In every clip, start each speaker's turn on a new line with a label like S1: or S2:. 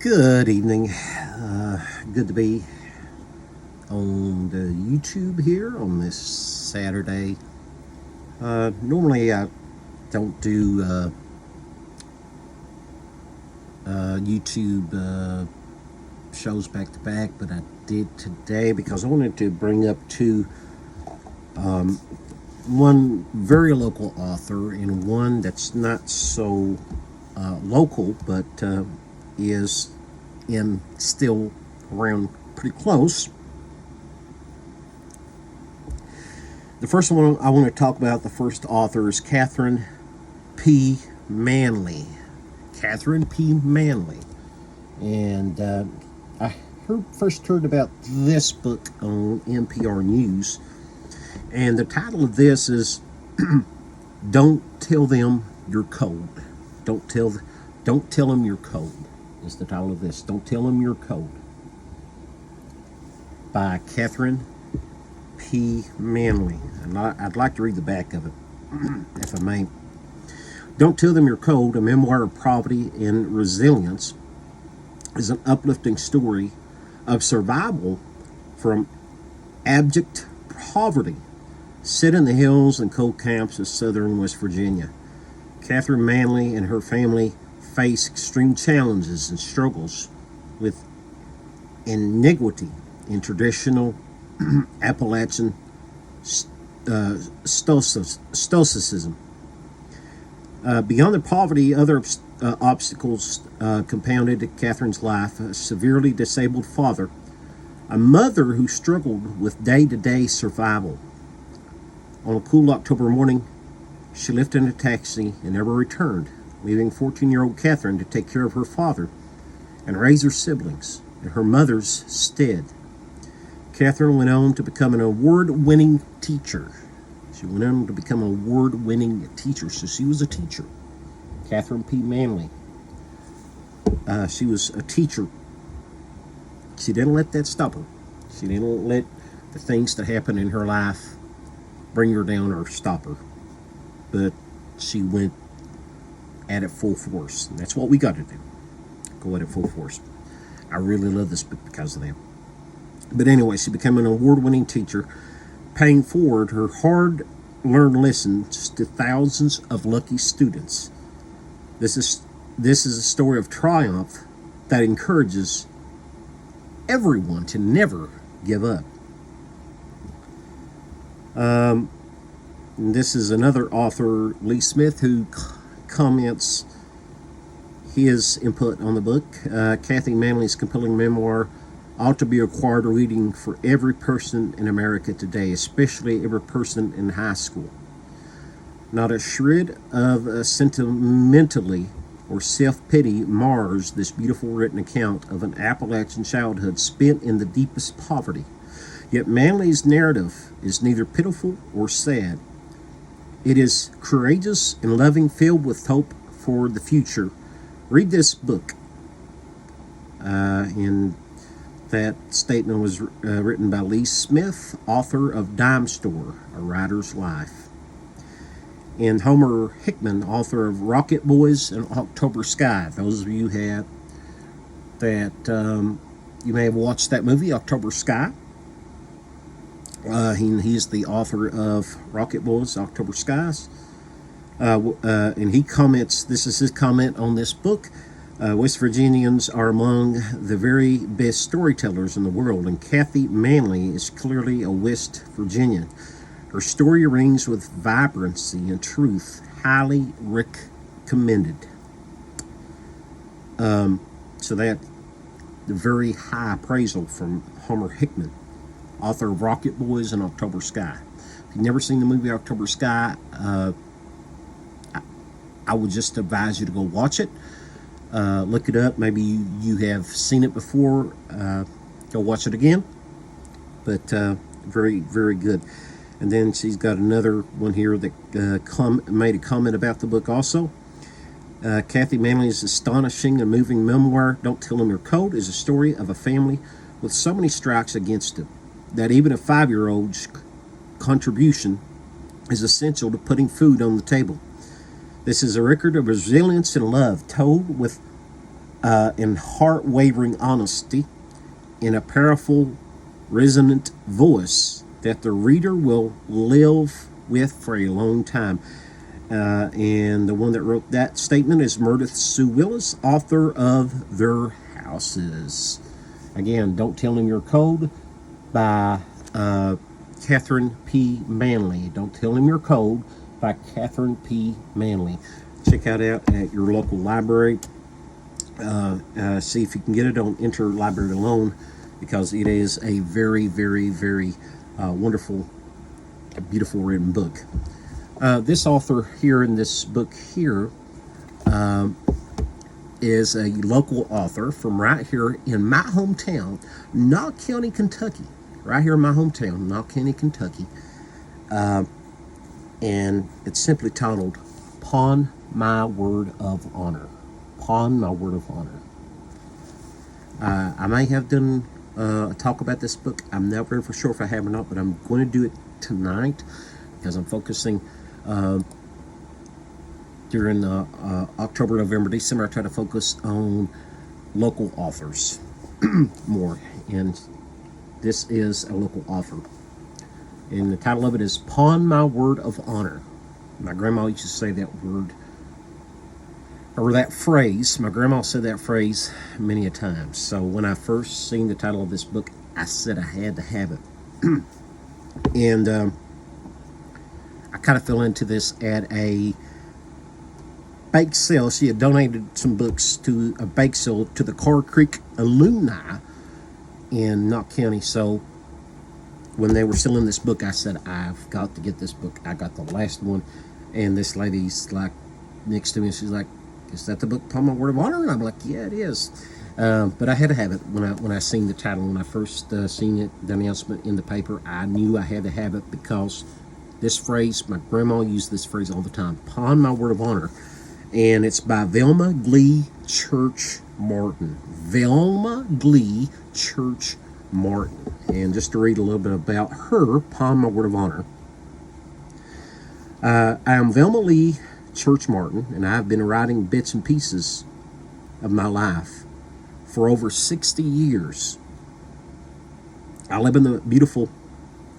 S1: Good evening. Good to be on the YouTube here on this Saturday. Normally I don't do YouTube shows back to back, but I did today because I wanted to bring up one very local author and one that's not so local, but is still around pretty close. The first one I want to talk about, the first author, is Katherine P Manley. Katherine P Manley. And I first heard about this book on NPR News. And the title of this is Don't Tell Them You're Cold. Don't tell them you're cold is the title of this. Don't Tell Them You're Cold, by Katherine P Manley. And I'd like to read the back of it, if I may. Don't Tell Them You're Cold, a memoir of poverty and resilience, is an uplifting story of survival from abject poverty set in the hills and cold camps of southern West Virginia. Katherine Manley and her family face extreme challenges and struggles with iniquity in traditional Appalachian stoicism. Beyond the poverty, other obstacles compounded Katherine's life: a severely disabled father, a mother who struggled with day-to-day survival. On a cool October morning, she left in a taxi and never returned, leaving 14-year-old Katherine to take care of her father and raise her siblings in her mother's stead. Katherine went on to become an award-winning teacher. So she was a teacher. Katherine P. Manley. She was a teacher. She didn't let that stop her. She didn't let the things that happened in her life bring her down or stop her. But she went at it full force. And that's what we got to do. Go at it full force. I really love this book because of that. But anyway, she became an award-winning teacher, paying forward her hard-learned lessons to thousands of lucky students. This is a story of triumph that encourages everyone to never give up. This is another author, Lee Smith, who comments his input on the book. Kathy Manley's compelling memoir ought to be required reading for every person in America today, especially every person in high school. Not a shred of sentimentality or self-pity mars this beautiful written account of an Appalachian childhood spent in the deepest poverty. Yet Manley's narrative is neither pitiful or sad. It is courageous and loving, filled with hope for the future. Read this book. And that statement was written by Lee Smith, author of Dime Store, A Writer's Life. And Homer Hickman, author of Rocket Boys and October Sky. Those of you you may have watched that movie, October Sky. He's the author of Rocket Boys, October Skies. And he comments, this is his comment on this book: West Virginians are among the very best storytellers in the world, and Kathy Manley is clearly a West Virginian. Her story rings with vibrancy and truth, highly recommended. So that, the very high appraisal from Homer Hickman, author of Rocket Boys and October Sky. If you've never seen the movie October Sky, I would just advise you to go watch it. Look it up. Maybe you have seen it before. Go watch it again. But very, very good. And then she's got another one here that made a comment about the book also. Kathy Manley's astonishing and moving memoir, Don't Tell Them You're Cold, is a story of a family with so many strikes against it that even a 5-year-old's contribution is essential to putting food on the table. This is a record of resilience and love, told with in heart-wavering honesty, in a powerful, resonant voice that the reader will live with for a long time. And the one that wrote that statement is Meredith Sue Willis, author of Their Houses. Again, Don't Tell Him Your Code by Katherine P Manley. Don't Tell Him Your Code by Katherine P Manley. Check out at your local library. See if you can get it on Interlibrary Loan, because it is a very, very, very wonderful, beautiful written book. This author here in this book here is a local author from right here in my hometown, Knott County, Kentucky. Right here in my hometown, Knott County, Kentucky. And it's simply titled, Upon My Word of Honor. Upon My Word of Honor. I may have done a talk about this book. I'm not very for sure if I have or not, but I'm going to do it tonight because I'm focusing during October, November, December. I try to focus on local authors more, and this is a local author, and the title of it is Upon My Word of Honor. My grandma used to say that word, or that phrase. My grandma said that phrase many a time. So when I first seen the title of this book, I said I had to have it. And I kind of fell into this at a bake sale. She had donated some books to a bake sale to the Carr Creek alumni in Knott County. So when they were selling this book, I said, I've got to get this book. I got the last one. And this lady's like next to me, she's like, is that the book Upon My Word of Honor? And I'm like, yeah, it is. But I had to have it when I seen the title. When I first seen it, the announcement in the paper, I knew I had to have it because this phrase, my grandma used this phrase all the time, Upon My Word of Honor. And it's by Velma Church Martin. Velma Church Martin. And just to read a little bit about her, Upon My Word of Honor. I am Velma Church Martin, and I've been writing bits and pieces of my life for over 60 years. I live in the beautiful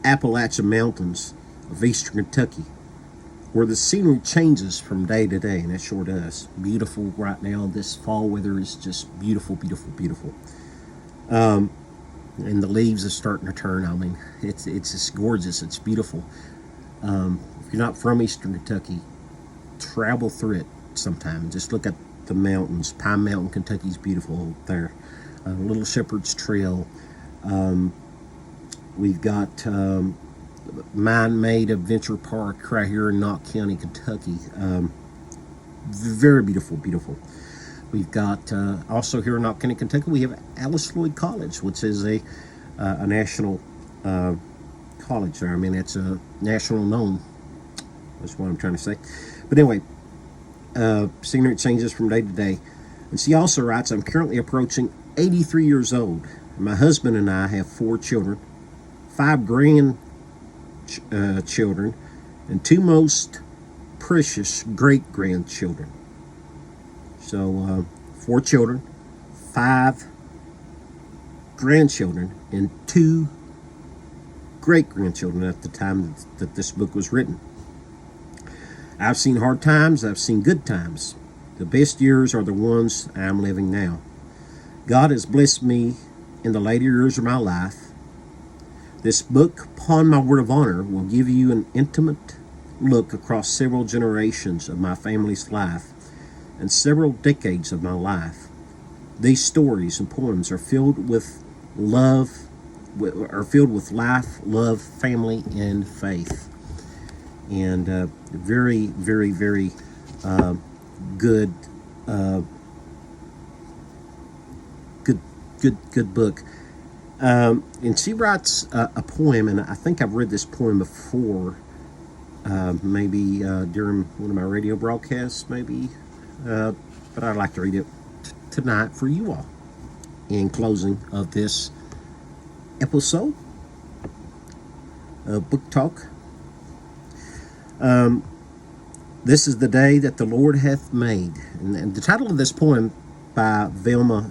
S1: Appalachian Mountains of eastern Kentucky, where the scenery changes from day to day, and it sure does. Beautiful right now. This fall weather is just beautiful, beautiful, beautiful. And the leaves are starting to turn. I mean, it's just gorgeous. It's beautiful. If you're not from eastern Kentucky, travel through it sometime. Just look at the mountains. Pine Mountain, Kentucky's beautiful there. Little Shepherd's Trail. We've got Man-Made Adventure Park right here in Knott County, Kentucky. Very beautiful, beautiful. We've got also here in Knott County, Kentucky, we have Alice Lloyd College, which is a national college there. I mean, it's a national known. That's what I'm trying to say. But anyway, scenery changes from day to day. And she also writes, I'm currently approaching 83 years old. My husband and I have 4 children, 5 grandchildren, and 2 most precious great-grandchildren. So 4 children, 5 grandchildren, and 2 great-grandchildren at the time that this book was written. I've seen hard times, I've seen good times. The best years are the ones I'm living now. God has blessed me in the later years of my life. This book, Upon My Word of Honor, will give you an intimate look across several generations of my family's life and several decades of my life. These stories and poems are filled with life, love, family, and faith. And very, very, very good book. And she writes a poem, and I think I've read this poem before, maybe during one of my radio broadcasts, maybe. But I'd like to read it tonight for you all in closing of this episode of Book Talk. This is the day that the Lord hath made. And the title of this poem by Velma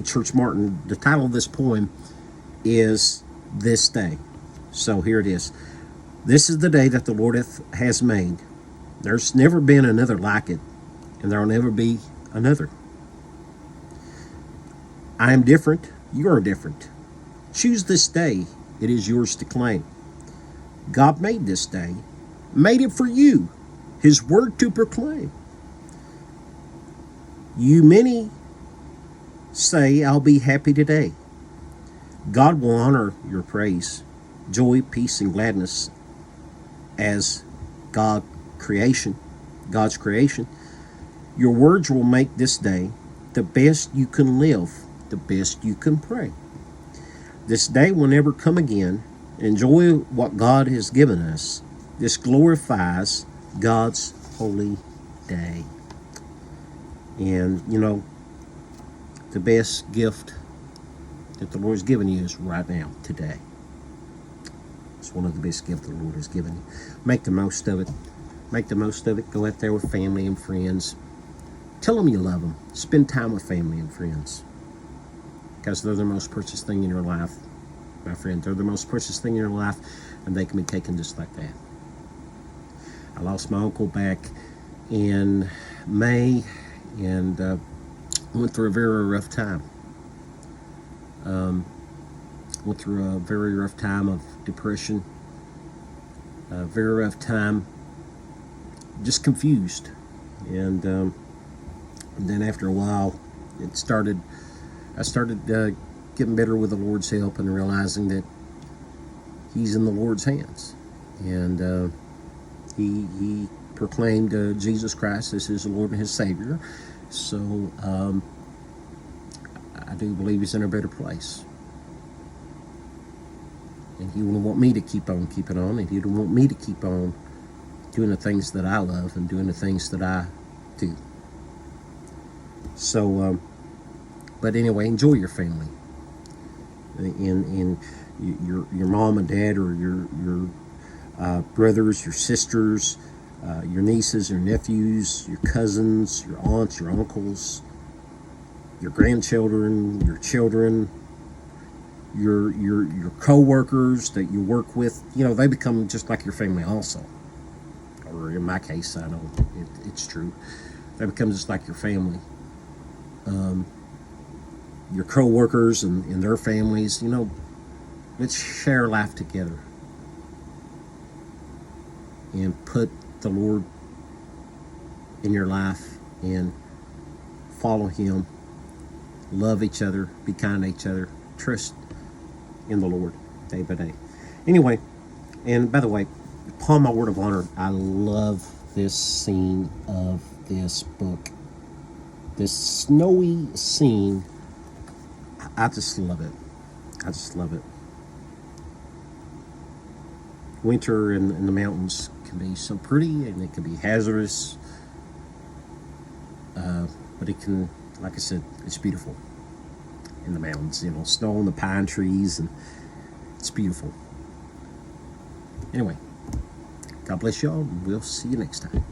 S1: Church Martin. The title of this poem is This Day. So here it is. This is the day that the Lord has made. There's never been another like it, and there will never be another. I am different. You are different. Choose this day. It is yours to claim. God made this day, made it for you, His word to proclaim. You many say, I'll be happy today. God will honor your praise, joy, peace, and gladness as God's creation. Your words will make this day the best you can live, the best you can pray. This day will never come again. Enjoy what God has given us. This glorifies God's holy day. And, you know, the best gift that the Lord has given you is right now, today. It's one of the best gifts the Lord has given you. Make the most of it. Make the most of it. Go out there with family and friends. Tell them you love them. Spend time with family and friends. Because they're the most precious thing in your life, my friend. They're the most precious thing in your life, and they can be taken just like that. I lost my uncle back in May, and went through a very rough time. Went through a very rough time of depression, a very rough time, just confused. And then after a while, I started getting better with the Lord's help and realizing that He's in the Lord's hands. And He proclaimed Jesus Christ as His Lord and His Savior. So I do believe He's in a better place. And He will want me to keep on keeping on, and He will want me to keep on doing the things that I love and doing the things that I do. So, but anyway, enjoy your family, and your mom and dad, or your brothers, your sisters, your nieces, your nephews, your cousins, your aunts, your uncles, your grandchildren, your children, your co-workers that you work with. You know, they become just like your family also. Or in my case, I know it's true. They become just like your family. Your co-workers and their families, you know, let's share life together and put the Lord in your life and follow Him, love each other, be kind to each other, trust in the Lord day by day. Anyway, and by the way, upon my word of honor, I love this scene of this book. This snowy scene, I just love it. I just love it. Winter in the mountains can be so pretty, and it can be hazardous. But it can, like I said, it's beautiful in the mountains. You know, snow on the pine trees, and it's beautiful. Anyway, God bless y'all. We'll see you next time.